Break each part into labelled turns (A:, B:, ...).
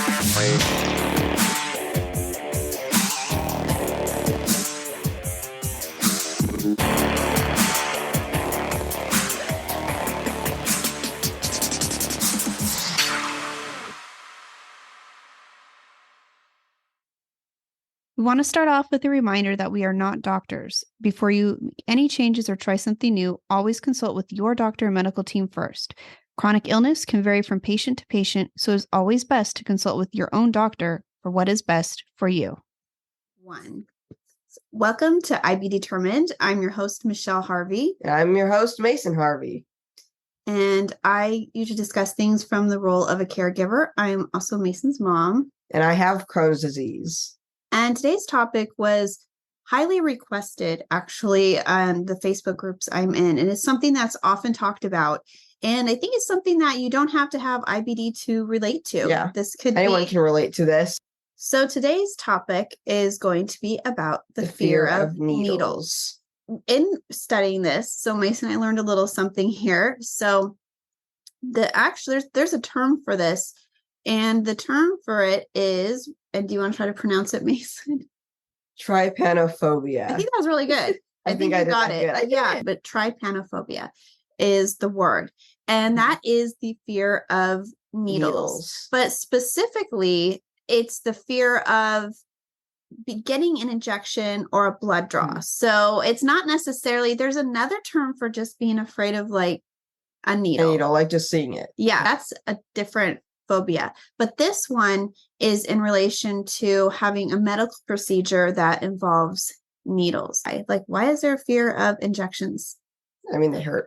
A: We want to start off with a reminder that we are not doctors. Before you make any changes or try something new, always consult with your doctor and medical team first. Chronic illness can vary from patient to patient, so it's always best to consult with your own doctor for what is best for you. Welcome to I Be Determined. I'm your host, Michelle Harvey.
B: I'm your host, Mason Harvey.
A: And I usually discuss things from the role of a caregiver. I'm also Mason's mom.
B: And I have Crohn's disease.
A: And today's topic was highly requested, actually, on the Facebook groups I'm in. And it's something that's often talked about. And I think it's something that you don't have to have IBD to relate to.
B: Yeah.
A: Anyone
B: can relate to this.
A: So today's topic is going to be about the fear of needles. In studying this, so Mason and I learned a little something here. So there's a term for this. And the term for it is, and do you want to try to pronounce it, Mason?
B: Trypanophobia.
A: I think that was really good.
B: I think I got it.
A: Yeah, but trypanophobia is the word. And that is the fear of needles. But specifically, it's the fear of getting an injection or a blood draw. So it's not necessarily, there's another term for just being afraid of like a needle.
B: And you don't like just seeing it.
A: Yeah, that's a different phobia. But this one is in relation to having a medical procedure that involves needles. Like, why is there a fear of injections?
B: I mean, they hurt.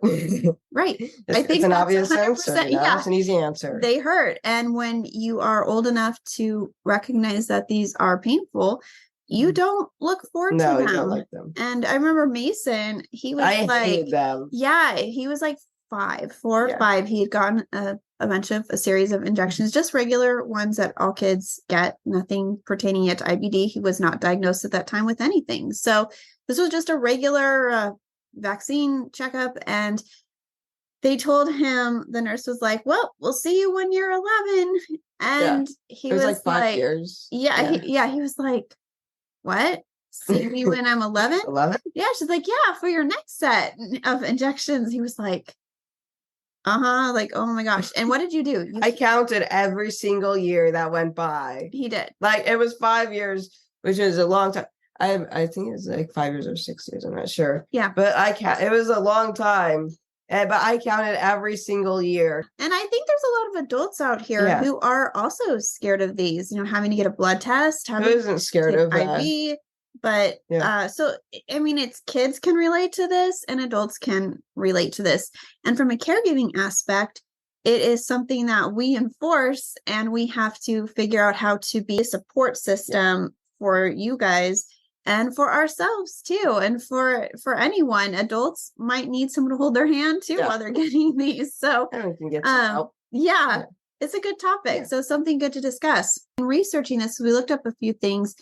A: Right.
B: I think it's an obvious answer.
A: Yeah,
B: it's an easy answer.
A: They hurt. And when you are old enough to recognize that these are painful, you don't look forward to them.
B: No, you don't like them.
A: And I remember Mason, he was
B: I hated them.
A: Yeah, he was like 4 or 5. He had gotten a series of injections, just regular ones that all kids get, nothing pertaining yet to IBD. He was not diagnosed at that time with anything. So this was just a regular vaccine checkup. And they told him, the nurse was like, well, we'll see you when you're 11. And he was like
B: 5 years.
A: Yeah. He was like, what? See me when I'm 11?
B: 11?
A: Yeah. She's like, yeah, for your next set of injections. He was like, like, oh my gosh. And what did you do?
B: I counted every single year that went by.
A: He did.
B: Like, it was 5 years, which is a long time. I think it was like 5 years or 6 years. I'm not sure.
A: Yeah.
B: But it was a long time. But I counted every single year.
A: And I think there's a lot of adults out here who are also scared of these, having to get a blood test.
B: Who isn't scared of that?
A: IV. But so, I mean, it's kids can relate to this and adults can relate to this. And from a caregiving aspect, it is something that we enforce, and we have to figure out how to be a support system for you guys and for ourselves too. And for anyone, adults might need someone to hold their hand too while they're getting these. So
B: we can get some help.
A: It's a good topic. So something good to discuss. In researching this, we looked up a few things.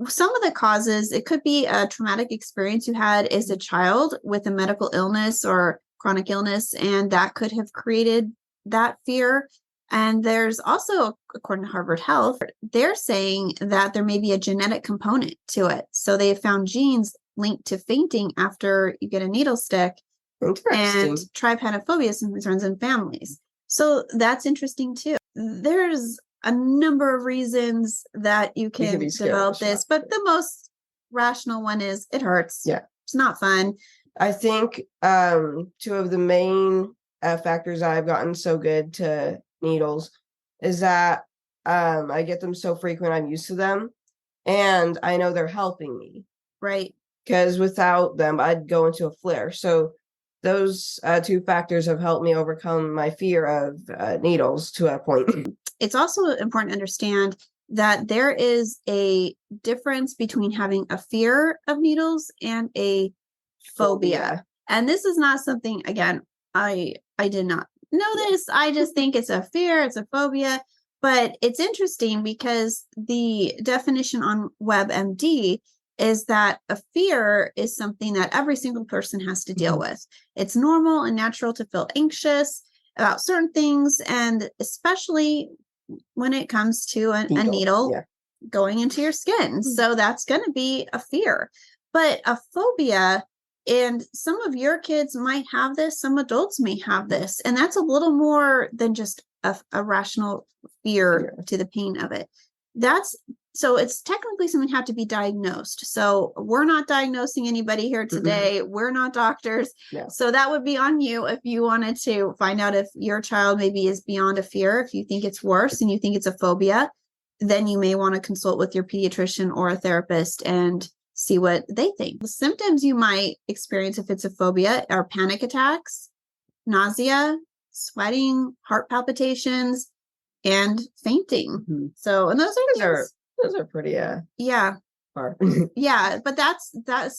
A: Some of the causes, it could be a traumatic experience you had as a child with a medical illness or chronic illness, and that could have created that fear. And there's also, according to Harvard Health, they're saying that there may be a genetic component to it. So they have found genes linked to fainting after you get a needle stick. And trypanophobia sometimes runs in families. So that's interesting too. There's a number of reasons that you can develop this, but the most rational one is it hurts.
B: Yeah.
A: It's not fun.
B: I think 2 of the main factors I've gotten so good to needles is that I get them so frequent, I'm used to them, and I know they're helping me.
A: Right.
B: Because without them, I'd go into a flare. So those 2 factors have helped me overcome my fear of needles to a point.
A: It's also important to understand that there is a difference between having a fear of needles and a phobia. And this is not something, again, I did not know this. I just think it's a fear, it's a phobia. But it's interesting because the definition on WebMD is that a fear is something that every single person has to deal with. It's normal and natural to feel anxious about certain things, and especially when it comes to a needle going into your skin. So that's going to be a fear. But a phobia, and some of your kids might have this, some adults may have this, and that's a little more than just a rational fear to the pain of it. So it's technically something that have to be diagnosed. So we're not diagnosing anybody here today. We're not doctors.
B: No.
A: So that would be on you if you wanted to find out if your child maybe is beyond a fear. If you think it's worse and you think it's a phobia, then you may want to consult with your pediatrician or a therapist and see what they think. The symptoms you might experience if it's a phobia are panic attacks, nausea, sweating, heart palpitations, and fainting. So, and those
B: are pretty
A: yeah.
B: hard.
A: Yeah, but that's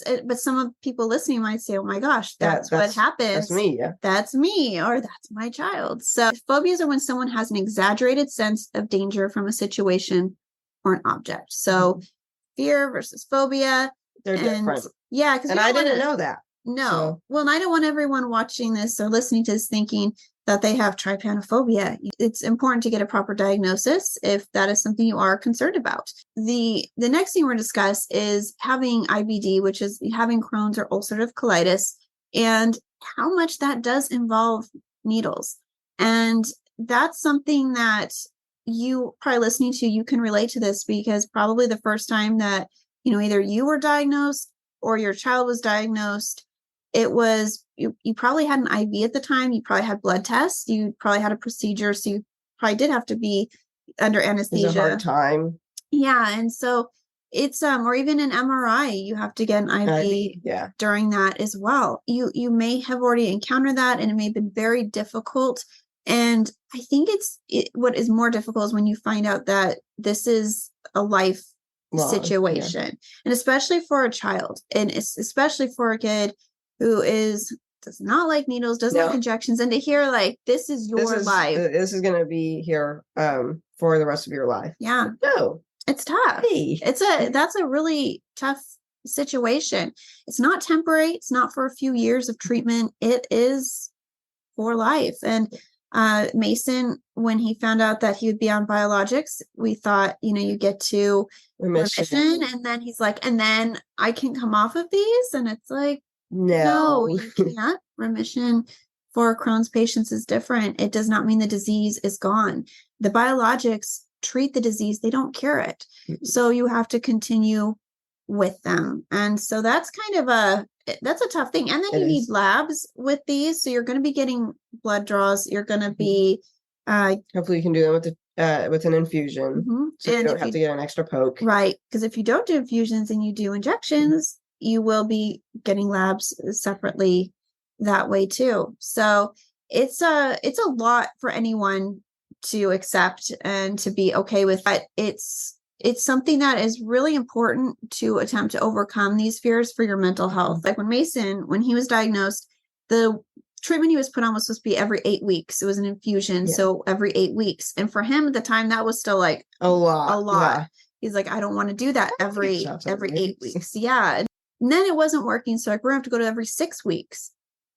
A: it. But some of people listening might say, oh my gosh, that's what happens.
B: That's me. Yeah.
A: That's me, or that's my child. So phobias are when someone has an exaggerated sense of danger from a situation or an object. So fear versus phobia.
B: They're different.
A: Yeah.
B: And I didn't know that.
A: No.
B: So.
A: Well, and I don't want everyone watching this or listening to this thinking that they have trypanophobia. It's important to get a proper diagnosis if that is something you are concerned about. The next thing we're going to discuss is having IBD, which is having Crohn's or ulcerative colitis, and how much that does involve needles. And that's something that you probably listening to, you can relate to this, because probably the first time that, either you were diagnosed or your child was diagnosed, it was, you probably had an IV at the time. You probably had blood tests. You probably had a procedure. So you probably did have to be under anesthesia.
B: It's a hard time.
A: Yeah. And so it's, or even an MRI, you have to get an IV during that as well. You may have already encountered that, and it may have been very difficult. And I think what is more difficult is when you find out that this is a life situation, and especially for a child, and especially for a kid who does not like needles, doesn't like injections, and to hear like this is your life.
B: This is going to be here for the rest of your life.
A: Yeah.
B: No,
A: it's tough.
B: Hey.
A: That's a really tough situation. It's not temporary. It's not for a few years of treatment. It is for life. And Mason, when he found out that he would be on biologics, we thought, you get to remission, and then he's like, and then I can come off of these, and it's like, no, you can't. Remission for Crohn's patients is different. It does not mean the disease is gone. The biologics treat the disease, they don't cure it. So you have to continue with them. And so that's kind of that's a tough thing. And then you need labs with these. So you're going to be getting blood draws. You're going to be
B: hopefully you can do them with an infusion. So you don't have to get an extra poke.
A: Right. Because if you don't do infusions and you do injections, you will be getting labs separately that way too. So it's a lot for anyone to accept and to be okay with. But it's something that is really important to attempt to overcome these fears for your mental health. Like when he was diagnosed, the treatment he was put on was supposed to be every 8 weeks. It was an infusion. So every 8 weeks. And for him at the time, that was still like
B: a lot.
A: Yeah. He's like, I don't want to do that every 8 weeks. Yeah. And then it wasn't working. So like, we're going to have to go to every 6 weeks.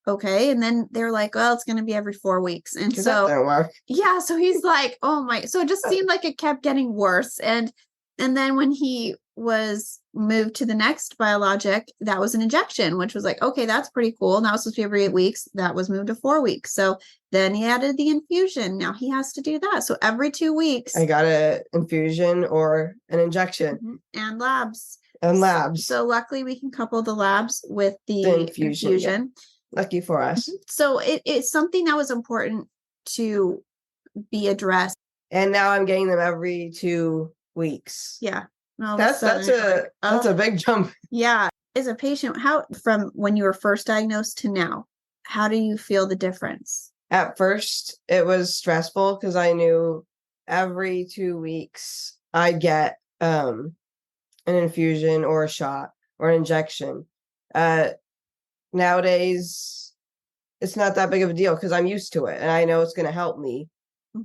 A: Okay. And then they're like, well, it's going to be every 4 weeks. And so,
B: that didn't work.
A: Yeah. So he's like, oh my, so it just seemed like it kept getting worse. And then when he was moved to the next biologic, that was an injection, which was like, okay, that's pretty cool. Now it's supposed to be every 8 weeks. That was moved to 4 weeks. So then he added the infusion. Now he has to do that. So every 2 weeks.
B: I got an infusion or an injection.
A: And labs.
B: So
A: luckily we can couple the labs with the infusion.
B: Yeah. Lucky for us.
A: So it's something that was important to be addressed.
B: And now I'm getting them every 2 weeks.
A: Yeah.
B: That's a big jump.
A: Yeah. As a patient, how from when you were first diagnosed to now, how do you feel the difference?
B: At first, it was stressful because I knew every 2 weeks I'd get an infusion or a shot or an injection. Nowadays, it's not that big of a deal because I'm used to it and I know it's going to help me.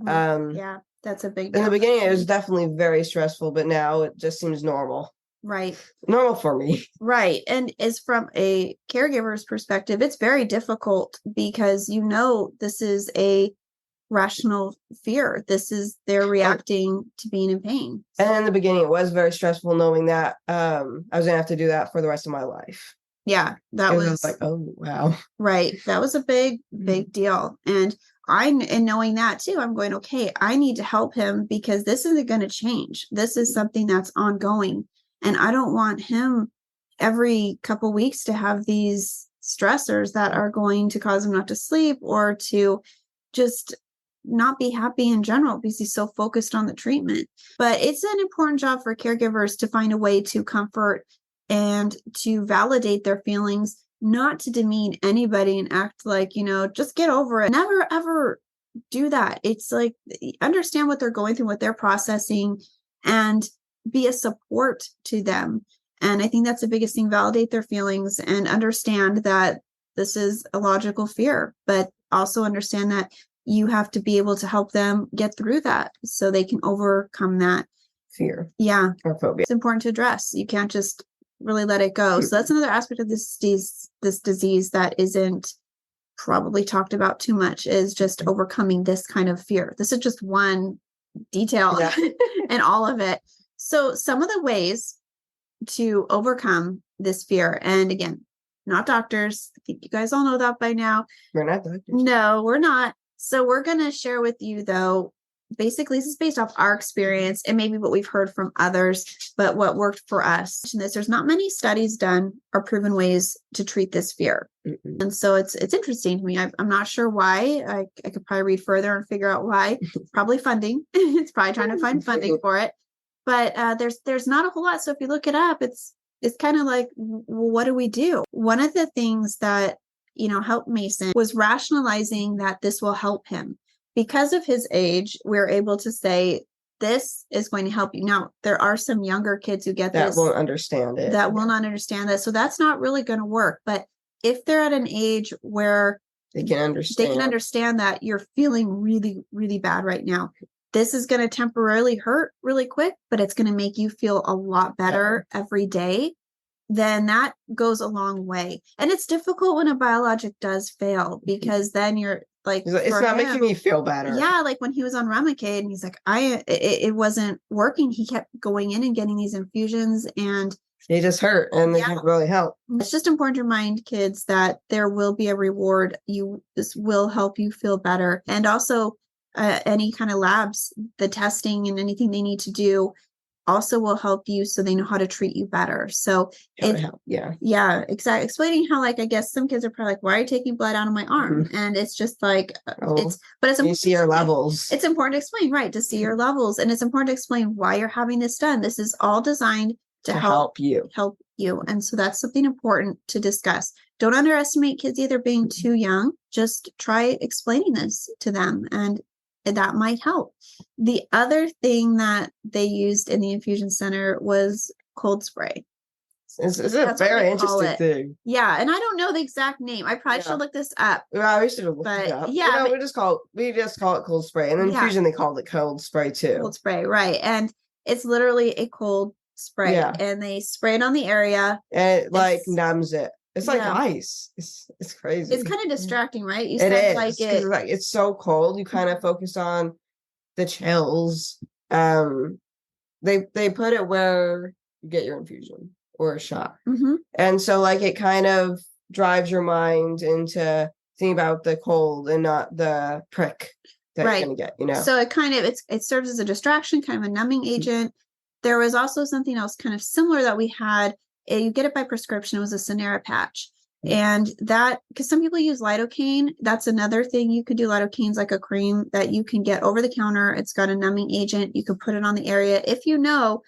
A: Yeah, that's a big deal.
B: In the beginning, it was definitely very stressful, but now it just seems normal.
A: Right.
B: Normal for me.
A: Right. And as from a caregiver's perspective, it's very difficult because this is a rational fear. They're reacting to being in pain.
B: And in the beginning, it was very stressful knowing that I was gonna have to do that for the rest of my life.
A: Yeah, that was
B: like, oh wow.
A: Right. That was a big deal. And in knowing that too, I'm going, okay, I need to help him because this isn't going to change. This is something that's ongoing. And I don't want him every couple weeks to have these stressors that are going to cause him not to sleep or to just not be happy in general because he's so focused on the treatment. But it's an important job for caregivers to find a way to comfort and to validate their feelings, not to demean anybody and act like, just get over it. Never, ever do that. It's like, understand what they're going through, what they're processing, and be a support to them. And I think that's the biggest thing, validate their feelings and understand that this is a logical fear, but also understand that you have to be able to help them get through that so they can overcome that
B: fear.
A: Yeah.
B: Or phobia.
A: It's important to address. You can't just really let it go. So that's another aspect of this disease that isn't probably talked about too much, is just overcoming this kind of fear. This is just one detail in all of it. So some of the ways to overcome this fear, and again, not doctors. I think you guys all know that by now.
B: We're not doctors.
A: No, we're not. So we're going to share with you, though, basically this is based off our experience and maybe what we've heard from others, but what worked for us. There's not many studies done or proven ways to treat this fear. Mm-mm. And so it's interesting to me. I'm not sure why. I could probably read further and figure out why. Probably funding. It's probably trying to find funding for it. But there's not a whole lot. So if you look it up, it's kind of like, well, what do we do? One of the things that, helped Mason was rationalizing that this will help him. Because of his age, we're able to say, this is going to help you. Now, there are some younger kids who get this.
B: That won't understand it.
A: That will not understand that. So that's not really going to work. But if they're at an age where
B: they can understand
A: that you're feeling really, really bad right now, this is going to temporarily hurt really quick, but it's going to make you feel a lot better every day, then that goes a long way. And it's difficult when a biologic does fail, because then you're like,
B: it's not making me feel better.
A: Yeah. Like when he was on Remicade and he's like, it wasn't working. He kept going in and getting these infusions and
B: he just hurt and they can't really help.
A: It's just important to remind kids that there will be a reward. This will help you feel better. And also any kind of labs, the testing and anything they need to do also will help you so they know how to treat you better. So exactly. Explaining how, like, I guess some kids are probably like, why are you taking blood out of my arm? Mm-hmm. And it's just like, it's
B: you see your levels.
A: It's important to explain, right? To see your levels. And it's important to explain why you're having this done. This is all designed to help you. And so that's something important to discuss. Don't underestimate kids either being too young. Just try explaining this to them, and that might help. The other thing that they used in the infusion center was cold spray.
B: It's a very interesting thing.
A: Yeah, and I don't know the exact name. I probably should look this up.
B: Well, we should look it up. Yeah, we just call it cold spray. And in infusion, they called it cold spray too.
A: Cold spray, right? And it's literally a cold spray, and they spray it on the area,
B: and it numbs it. It's like ice. It's crazy.
A: It's kind of distracting, right?
B: You said it's so cold. You kind of focus on the chills. They put it where you get your infusion or a shot, and so it kind of drives your mind into thinking about the cold and not the prick that you're gonna get.
A: So it serves as a distraction, kind of a numbing agent. There was also something else kind of similar that we had. You get it by prescription. It was a Sanera patch. And that, because some people use lidocaine, that's another thing you could do. Lidocaine's like a cream that you can get over the counter. It's got a numbing agent. You could put it on the area if you know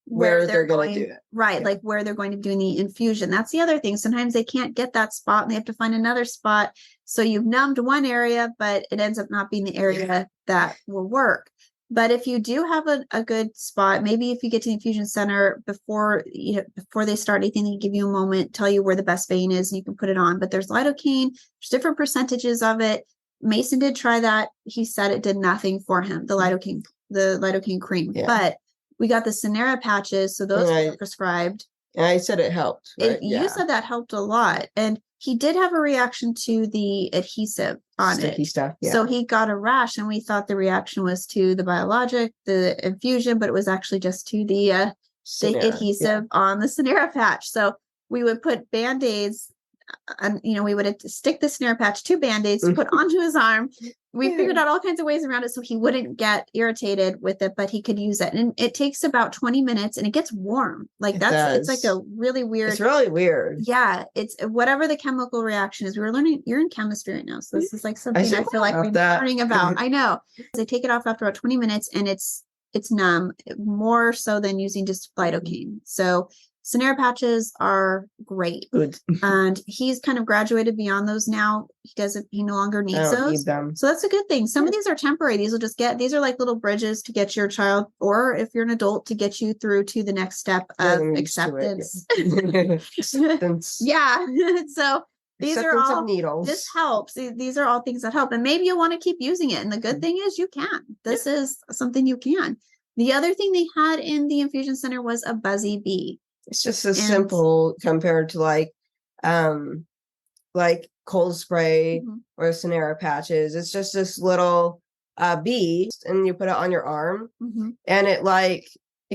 B: where they're going to do it.
A: Right, like where they're going to be doing the infusion. That's the other thing. Sometimes they can't get that spot and they have to find another spot. So you've numbed one area, but it ends up not being the area that will work. But if you do have a good spot, maybe if you get to the infusion center before they start anything, they can give you a moment, tell you where the best vein is, and you can put it on. But there's lidocaine, there's different percentages of it. Mason did try that. He said it did nothing for him, the lidocaine cream. Yeah. But we got the Sanera patches, so those were prescribed.
B: And I said it helped. Right?
A: You said that helped a lot. And he did have a reaction to the adhesive on
B: Sticky
A: it.
B: stuff. Yeah.
A: So he got a rash, and we thought the reaction was to the biologic, the infusion, but it was actually just to the adhesive on the Sanera patch. So we would put Band-Aids, and we would stick the Sanera patch, 2 Band-Aids to put onto his arm. We figured out all kinds of ways around it so he wouldn't get irritated with it, but he could use it. And it takes about 20 minutes, and it gets warm. Like it's like a really weird.
B: It's really weird.
A: Yeah, it's whatever the chemical reaction is. We were learning. You're in chemistry right now, so this is like something I feel like we're learning about. I know. They take it off after about 20 minutes, and it's numb, more so than using just lidocaine. So Sanera patches are great.
B: Good.
A: And he's kind of graduated beyond those now. He no longer needs those.
B: Need them.
A: So that's a good thing. Some of these are temporary. These are like little bridges to get your child, or if you're an adult, to get you through to the next step of acceptance.
B: Acceptance.
A: Yeah. So these are all
B: of needles.
A: This helps. These are all things that help. And maybe you'll want to keep using it. And the good thing is you can. This is something you can. The other thing they had in the infusion center was a buzzy bee.
B: It's just simple compared to like cold spray or Sanera patches. It's just this little bee, and you put it on your arm, and it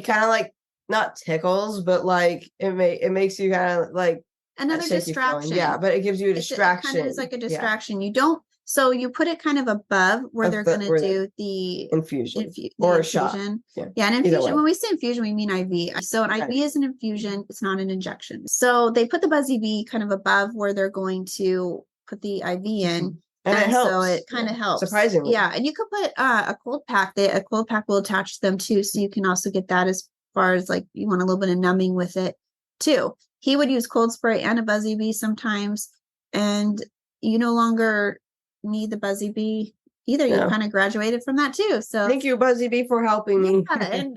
B: kind of like not tickles, but like it makes you kind of like
A: another distraction.
B: Yeah, but it gives you a distraction.
A: It kind of is like a distraction. You don't. So you put it kind of above where they're going to do the
B: infusion or a shot.
A: Yeah, an infusion. When we say infusion, we mean IV. So an IV is an infusion. It's not an injection. So they put the buzzy bee kind of above where they're going to put the IV in.
B: And it helps.
A: So it kind of helps.
B: Surprisingly.
A: Yeah. And you could put a cold pack. A cold pack will attach to them too. So you can also get that as far as like you want a little bit of numbing with it too. He would use cold spray and a buzzy bee sometimes. And you no longer need the buzzy bee either. You kind of graduated from that too. So
B: thank you, Buzzy Bee, for helping me.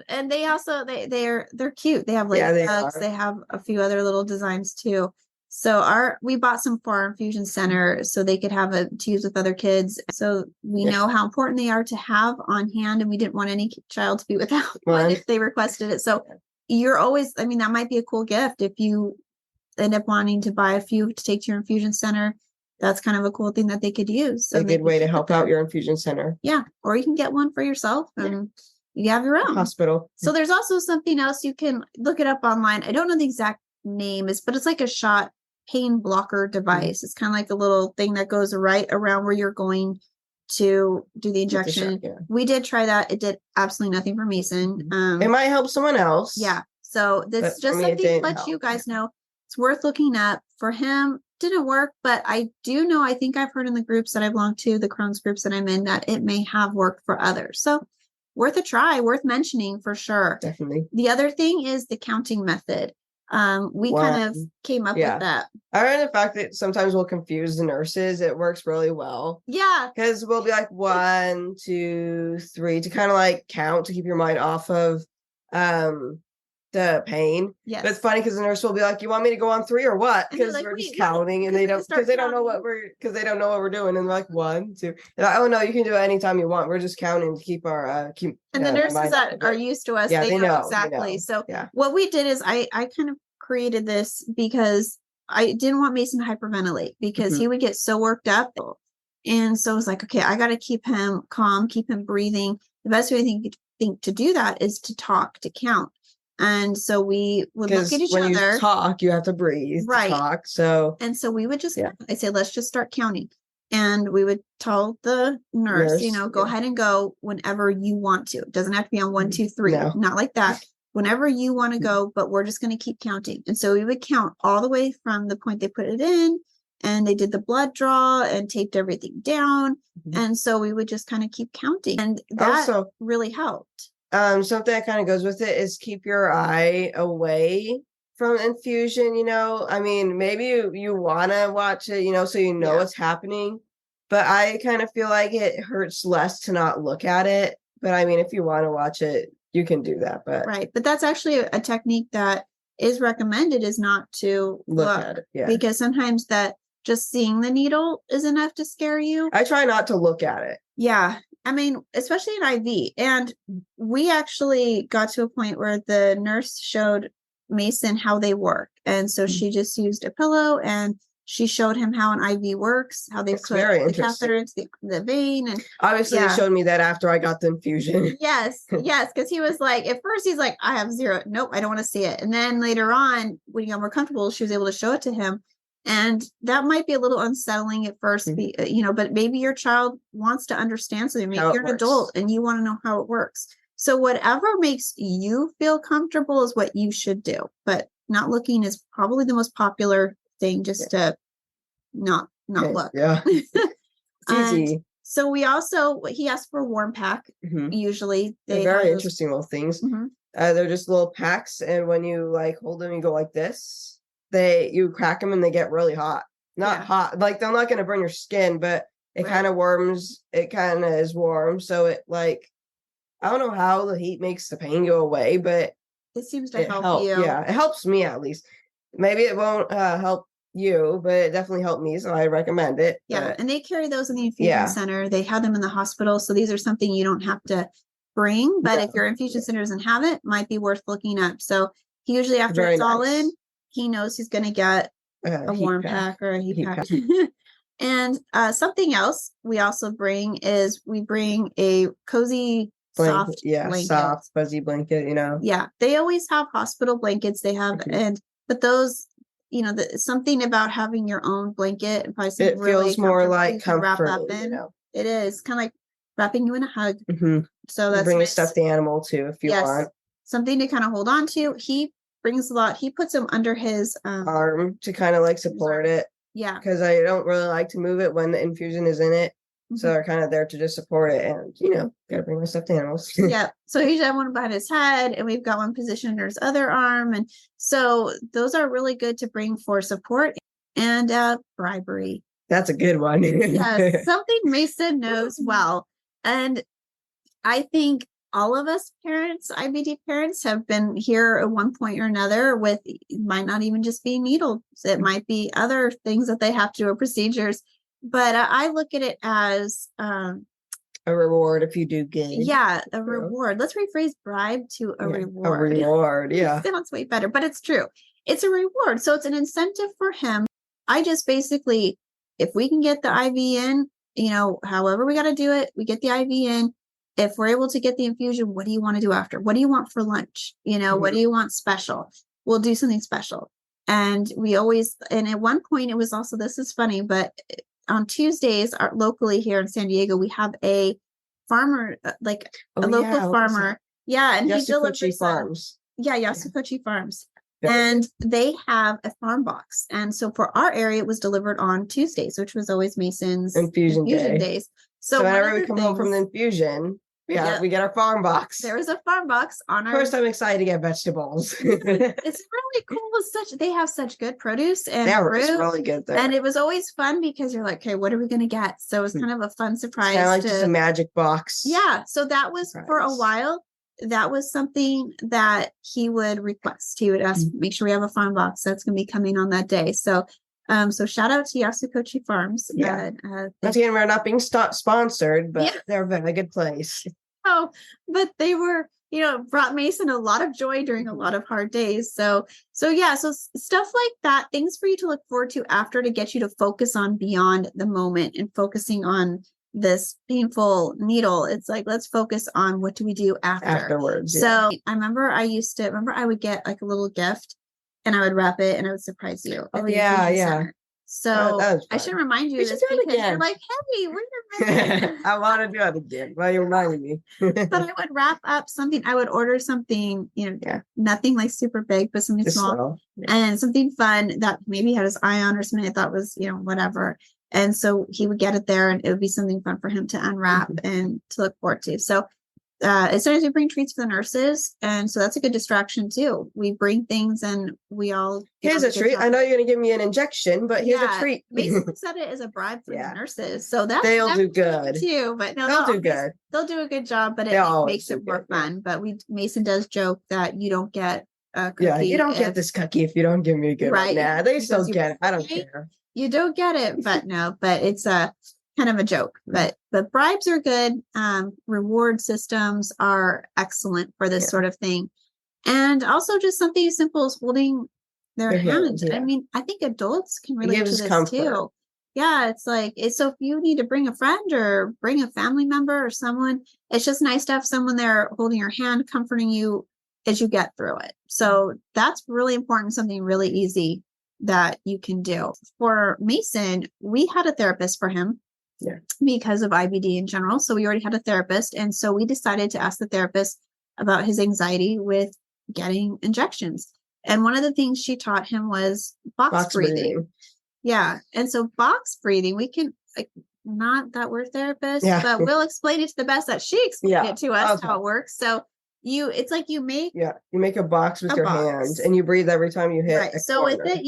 A: and they also they're cute. They have like bugs. They have a few other little designs too. So we bought some for our infusion center so they could have to use with other kids. So we know how important they are to have on hand, and we didn't want any child to be without one if they requested it. So you're always, that might be a cool gift if you end up wanting to buy a few to take to your infusion center. That's kind of a cool thing that they could use. So
B: a good way to help out your infusion center.
A: Yeah. Or you can get one for yourself and you have your own
B: hospital.
A: So there's also something else you can look it up online. I don't know the exact name but it's like a shot pain blocker device. It's kind of like a little thing that goes right around where you're going to do the injection. We did try that. It did absolutely nothing for Mason.
B: It might help someone else.
A: Yeah. So this just something to let you guys know. It's worth looking up. For him, didn't work, but I do know, I think I've heard in the groups that I belong to, the Crohn's groups that I'm in, that it may have worked for others. So worth a try, worth mentioning for sure.
B: Definitely.
A: The other thing is the counting method. We kind of came up with that.
B: I heard the fact that sometimes we'll confuse the nurses. It works really well.
A: Yeah.
B: Because we'll be like 1, 2, 3 to kind of like count to keep your mind off of the pain.
A: Yes.
B: But it's funny because the nurse will be like, "You want me to go on 3 or what?" Because we're just counting, and they don't know what we're doing. And they're like 1, 2. And like, oh no, you can do it anytime you want. We're just counting to keep our
A: And the nurses that are used to us, they know exactly. So what we did is I kind of created this because I didn't want Mason to hyperventilate because he would get so worked up. And so I was like, okay, I got to keep him calm, keep him breathing. The best way I think to do that is to talk, to count. And so we would look at each other. When
B: you talk, you have to breathe.
A: Right.
B: To talk. So
A: we would just, I say, let's just start counting. And we would tell the nurse, go ahead and go whenever you want to. It doesn't have to be on 1, 2, 3. No. Not like that. Whenever you want to go, but we're just going to keep counting. And so we would count all the way from the point they put it in, and they did the blood draw and taped everything down. And so we would just kind of keep counting. And that also really helped.
B: Something that kind of goes with it is keep your eye away from infusion. Maybe you want to watch it, so what's happening. But I kind of feel like it hurts less to not look at it. But if you want to watch it, you can do that. But
A: but that's actually a technique that is recommended, is not to look at it. Yeah. Because sometimes that just seeing the needle is enough to scare you.
B: I try not to look at it.
A: Yeah. Especially in IV. And we actually got to a point where the nurse showed Mason how they work. And so she just used a pillow and She showed him how an IV works, how they
B: That's
A: put
B: very
A: the
B: interesting.
A: catheter into the vein. And
B: Obviously, they showed me that after I got the infusion.
A: yes, because he was like, at first he's like, I have zero. Nope, I don't want to see it. And then later on, when he got more comfortable, she was able to show it to him. And that might be a little unsettling at first, but maybe your child wants to understand something. Maybe you're an adult and you want to know how it works. So whatever makes you feel comfortable is what you should do. But not looking is probably the most popular thing, just to not look.
B: Yeah. It's easy.
A: So he asked for a warm pack. Usually
B: they're very interesting little things. They're just little packs, and when you like hold them, you go like this. You crack them and they get really hot. Not hot, like they're not going to burn your skin, but it kind of warms. It kind of is warm, so it like I don't know how the heat makes the pain go away, but
A: it seems to help you.
B: Yeah, it helps me at least. Maybe it won't help you, but it definitely helped me, so I recommend it.
A: Yeah, and they carry those in the infusion center. They have them in the hospital, so these are something you don't have to bring. But if your infusion center doesn't have it, might be worth looking up. So usually after it's all in, he knows he's going to get a warm pack or a heat pack. And something else we also bring is a cozy soft blanket.
B: Soft fuzzy blanket.
A: Yeah, they always have hospital blankets. They have but those. Something about having your own blanket and probably
B: it feels more like comfort. Wrap up in.
A: It is kind of like wrapping you in a hug. So that's
B: bring a stuffed animal too if you want
A: something to kind of hold on to. He brings a lot. He puts them under his
B: arm to kind of like support it.
A: Yeah,
B: because I don't really like to move it when the infusion is in it. So they're kind of there to just support it, and gotta bring my stuffed animals.
A: Yeah. So he's got one behind his head, and we've got one positioned under his other arm, and so those are really good to bring for support and bribery.
B: That's a good one.
A: Yes, something Mason knows well, and I think all of us parents, IBD parents, have been here at one point or another. With it might not even just be needles; it might be other things that they have to do or procedures. But I look at it as
B: a reward if you do good.
A: Yeah, a reward. Let's rephrase bribe to a reward.
B: A reward, yeah.
A: It sounds way better, but it's true. It's a reward. So it's an incentive for him. I just basically, if we can get the IV in, however we got to do it, we get the IV in. If we're able to get the infusion, what do you want to do after? What do you want for lunch? What do you want special? We'll do something special. And at one point it was also, this is funny, but on Tuesdays, locally here in San Diego, we have a farmer, local farmer. Yeah. And he delivers farms. Yeah. Yasukochi Farms. Yeah. And they have a farm box. And so for our area, it was delivered on Tuesdays, which was always Mason's infusion days. So
B: whenever we come home from the infusion, we get our farm box.
A: There is a farm box on our.
B: First, I'm excited to get vegetables.
A: It's really cool. They have such good produce and fruit. It's really good there. And it was always fun because you're like, okay, what are we going to get? So it was kind of a fun surprise.
B: Kind of like just a magic box.
A: Yeah. So that was for a while. That was something that he would request. He would ask, make sure we have a farm box. That's going to be coming on that day. So shout out to Yasukochi Farms.
B: Yeah. Once again, we're not being sponsored, but they're a very good place.
A: Oh, but they were, brought Mason a lot of joy during a lot of hard days. So stuff like that, things for you to look forward to after to get you to focus on beyond the moment and focusing on this painful needle. It's like, let's focus on what do we do afterwards. So I remember I would get like a little gift and I would wrap it and I would surprise you.
B: Oh, yeah.
A: So I should remind you of this because you're like, hey, wait a minute.
B: I want to do it again. Well, you reminded me.
A: But I would wrap up something. I would order something, nothing like super big, but something small. And something fun that maybe had his eye on or something I thought was, whatever. And so he would get it there and it would be something fun for him to unwrap and to look forward to. So as soon as we bring treats for the nurses, and so that's a good distraction too. We bring things and we all
B: here's a treat. I know you're going to give me an injection, but here's a treat.
A: Mason looks at it as a bribe for the nurses, so
B: they'll do good
A: too. But no,
B: they'll do good.
A: They'll do a good job, but it makes it more fun. But Mason does joke that you don't get a cookie.
B: Yeah, you don't get this cookie if you don't give me a good one. Nah, they still get it. I don't care.
A: You don't get it, but but it's kind of a joke, but bribes are good. Reward systems are excellent for this sort of thing. And also just something as simple as holding their hand. I mean, I think adults can relate to this
B: comfort.
A: too. Yeah, it's like, so if you need to bring a friend or bring a family member or someone, it's just nice to have someone there holding your hand, comforting you as you get through it. So that's really important, something really easy that you can do. For Mason, we had a therapist for him because of IBD in general. So we already had a therapist. And so we decided to ask the therapist about his anxiety with getting injections. And one of the things she taught him was box breathing. Yeah. And so box breathing, we can, like, not that we're therapists, but we'll explain it to the best that she explained it to us how it works. So it's like you make
B: a box with your hand and you breathe every time you hit.
A: So with it,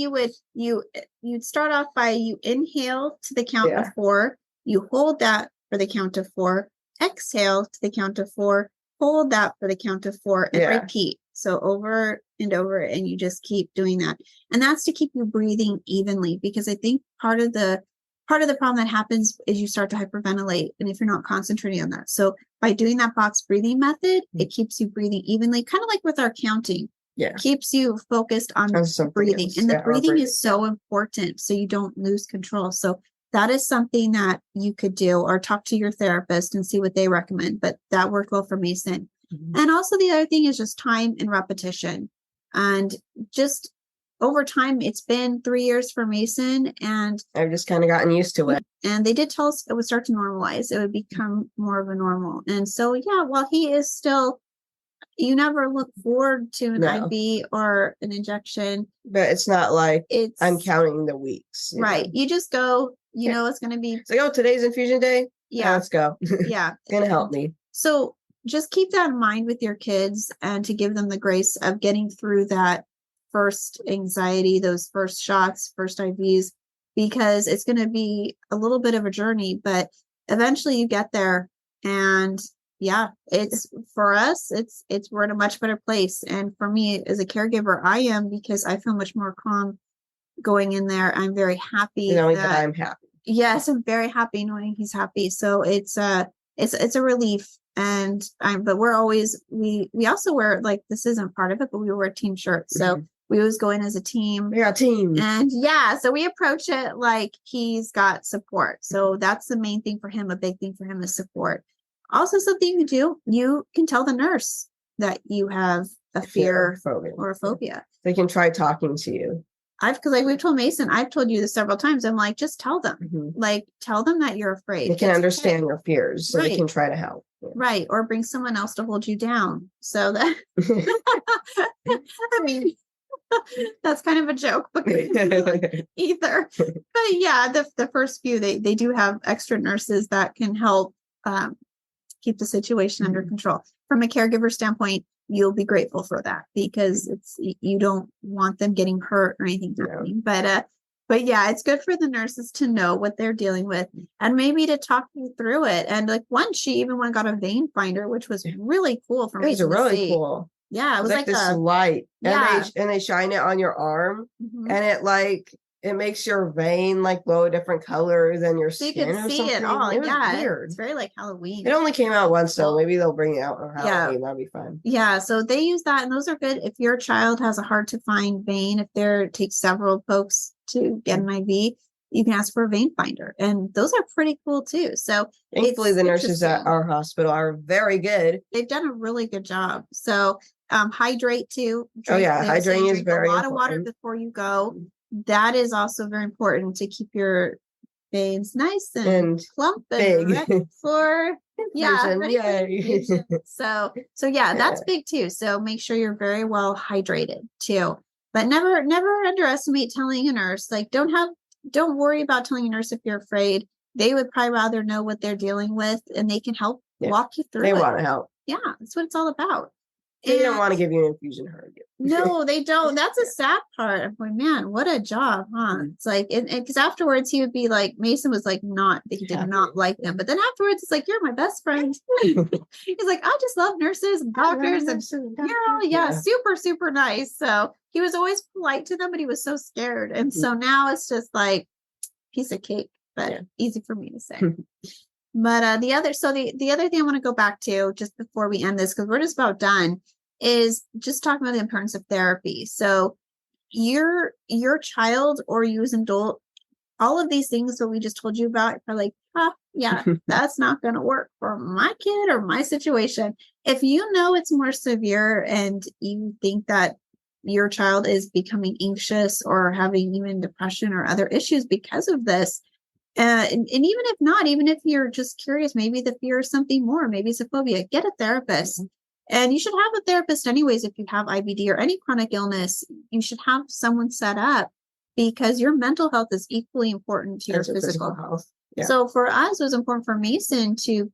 A: you'd start off by you inhale to the count of 4, you hold that for the count of 4, exhale to the count of 4, hold that for the count of 4, and repeat. So over and over, and you just keep doing that. And that's to keep you breathing evenly, because I think part of the problem that happens is you start to hyperventilate, and if you're not concentrating on that. So by doing that box breathing method, it keeps you breathing evenly, kind of like with our counting. Keeps you focused on breathing. And the breathing is so important, so you don't lose control. So that is something that you could do, or talk to your therapist and see what they recommend. But that worked well for Mason. And also the other thing is just time and repetition. And just over time, it's been 3 years for Mason, and
B: I've just kind of gotten used to it.
A: And they did tell us it would start to normalize. It would become more of a normal. And so, while he is still, you never look forward to an IV or an injection.
B: But it's not like I'm counting the weeks.
A: Right. You just go, know, it's going to be.
B: It's like, today's infusion day.
A: Yeah.
B: Let's go.
A: Yeah.
B: It's going to help me.
A: So just keep that in mind with your kids, and to give them the grace of getting through that first anxiety, those first shots, first IVs, because it's going to be a little bit of a journey, but eventually you get there. And it's for us, we're in a much better place. And for me as a caregiver, I am, because I feel much more calm going in there. I'm very happy.
B: Knowing that I'm happy.
A: Yes, I'm very happy knowing he's happy. So it's a relief. And but we're always, we also wear, like, this isn't part of it, but we wear team shirts. So we always go in as a team.
B: We got a team.
A: And so we approach it like he's got support. So that's the main thing for him. A big thing for him is support. Also, something you can do, you can tell the nurse that you have a fear or a phobia.
B: They can try talking to you.
A: Because we've told Mason, I've told you this several times. I'm like, just tell them, tell them that you're afraid.
B: They can understand your fears, so they can try to help.
A: Right. Or bring someone else to hold you down. So that, I mean, that's kind of a joke, but either. But the first few, they do have extra nurses that can help keep the situation under control. From a caregiver standpoint, you'll be grateful for that, because you don't want them getting hurt or anything happening. But it's good for the nurses to know what they're dealing with, and maybe to talk you through it. And like once she even went and got a vein finder, which was really cool for me. It was
B: really cool.
A: Yeah, it was like
B: this light. And they shine it on your arm, and it makes your vein glow a different color than your skin.
A: You can see it all.
B: It was weird.
A: It's very like Halloween.
B: It only came out once, so maybe they'll bring it out on Halloween. That'd be fun.
A: Yeah, so they use that, and those are good. If your child has a hard to find vein, if it takes several folks to get an IV, you can ask for a vein finder, and those are pretty cool too. So
B: thankfully, the nurses at our hospital are very good.
A: They've done a really good job. So hydrate too.
B: Hydrating is very important.
A: A lot of water before you go. That is also very important to keep your veins nice and plump and
B: big
A: ready for
B: infusion.
A: So that's big too. So make sure you're very well hydrated too. But never underestimate telling a nurse. Don't worry about telling a nurse if you're afraid. They would probably rather know what they're dealing with, and they can help walk you through it.
B: They want to help.
A: Yeah, that's what it's all about.
B: They don't want to give you an infusion hurt.
A: No, they don't. That's a sad part. I'm going, man, what a job, huh? It's like, because afterwards he would be like, Mason was like, he did not like them. But then afterwards, it's like, you're my best friend. He's like, I just love nurses and doctors, and super, super nice. So he was always polite to them, but he was so scared. And so now it's just like piece of cake, but easy for me to say. But the other thing I want to go back to just before we end this, because we're just about done, is just talking about the importance of therapy. So your child or you as an adult, all of these things that we just told you about are like, yeah, that's not going to work for my kid or my situation. If you know it's more severe and you think that your child is becoming anxious or having even depression or other issues because of this, and even if not, even if you're just curious, maybe the fear is something more, maybe it's a phobia, get a therapist. And you should have a therapist anyways. If you have IBD or any chronic illness, you should have someone set up because your mental health is equally important to your physical health. Yeah. So for us, it was important for Mason to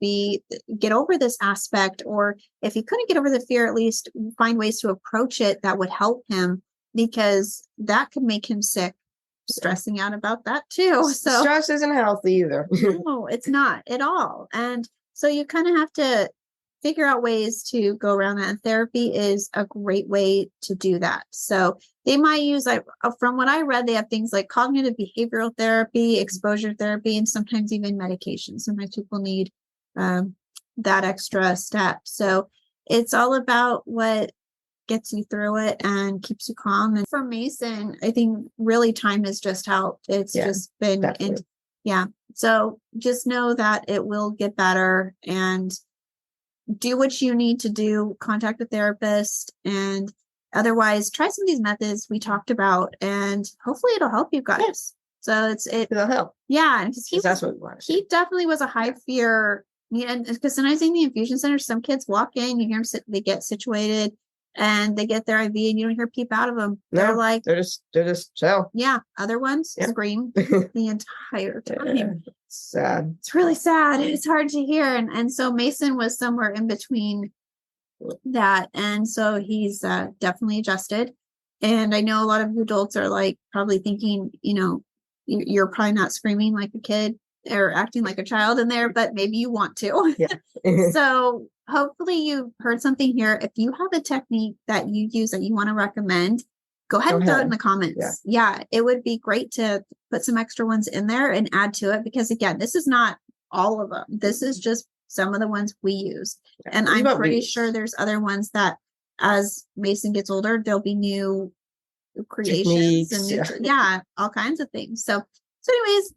A: get over this aspect, or if he couldn't get over the fear, at least find ways to approach it that would help him, because that could make him sick. Stressing out about that too. So
B: stress isn't healthy either.
A: No, it's not at all. And so you kind of have to figure out ways to go around that. And therapy is a great way to do that. So they might use, like, from what I read, they have things like cognitive behavioral therapy, exposure therapy, and sometimes even medication. Sometimes people need that extra step. So it's all about what gets you through it and keeps you calm. And for Mason, I think really time has just helped. It's just been, so just know that it will get better, and do what you need to do. Contact a therapist, and otherwise try some of these methods we talked about, and hopefully it'll help you guys. Yes. So
B: it'll help.
A: Yeah. Because
B: that's what we want.
A: He definitely was a high fear. And because sometimes in the infusion center, some kids walk in, you hear them they get situated, and they get their IV, and you don't hear peep out of them. They're like,
B: they're just chill.
A: Yeah. Other ones scream the entire time.
B: Sad.
A: It's really sad. It's hard to hear. And so Mason was somewhere in between that. And so he's definitely adjusted. And I know a lot of adults are like probably thinking, you're probably not screaming like a kid or acting like a child in there, but maybe you want to. Yeah. So hopefully you heard something here. If you have a technique that you use that you want to recommend, go ahead and throw it in the comments. Yeah, it would be great to put some extra ones in there and add to it, because again, this is not all of them. This is just some of the ones we use. And I'm pretty sure there's other ones that as Mason gets older, there'll be new creations and all kinds of things. So anyways,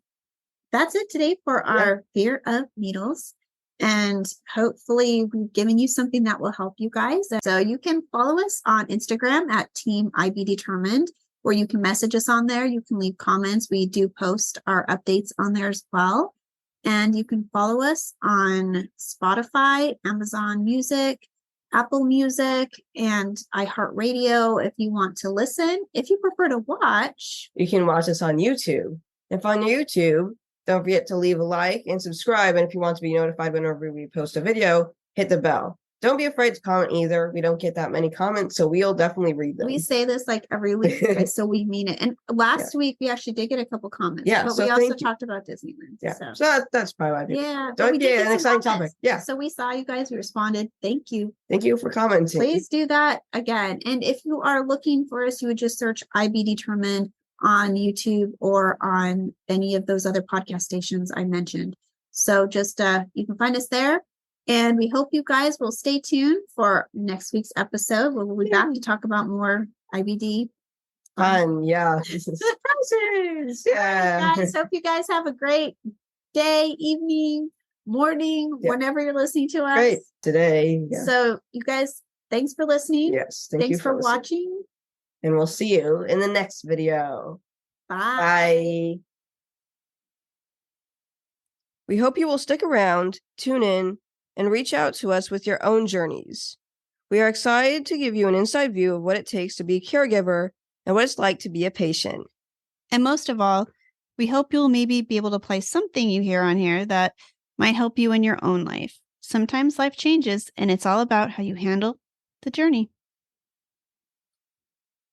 A: that's it today for our fear of needles. And hopefully we've given you something that will help you guys. So you can follow us on Instagram at Team IB Determined, or you can message us on there. You can leave comments. We do post our updates on there as well. And you can follow us on Spotify, Amazon Music, Apple Music, and iHeartRadio if you want to listen. If you prefer to watch,
B: you can watch us on YouTube. If on YouTube, don't forget to leave a like and subscribe. And if you want to be notified whenever we post a video, hit the bell. Don't be afraid to comment either. We don't get that many comments, so we'll definitely read them.
A: We say this like every week, guys, so we mean it. And last week, we actually did get a couple comments.
B: Yeah,
A: but we also talked about Disneyland.
B: Yeah, so that's probably why.
A: Don't
B: get an exciting topic. Yeah.
A: So we saw you guys. We responded. Thank you.
B: Thank you for commenting.
A: Please do that again. And if you are looking for us, you would just search IB Determined on YouTube or on any of those other podcast stations I mentioned. So just you can find us there. And we hope you guys will stay tuned for next week's episode, where we'll be back to talk about more IBD.
B: Fun,
A: Surprises! Yeah. Guys, hope you guys have a great day, evening, morning, whenever you're listening to us.
B: Great today. Yeah.
A: So you guys, thanks for listening.
B: Yes.
A: Thanks for watching.
B: And we'll see you in the next video.
A: Bye.
B: We hope you will stick around, tune in, and reach out to us with your own journeys. We are excited to give you an inside view of what it takes to be a caregiver and what it's like to be a patient.
C: And most of all, we hope you'll maybe be able to apply something you hear on here that might help you in your own life. Sometimes life changes, and it's all about how you handle the journey.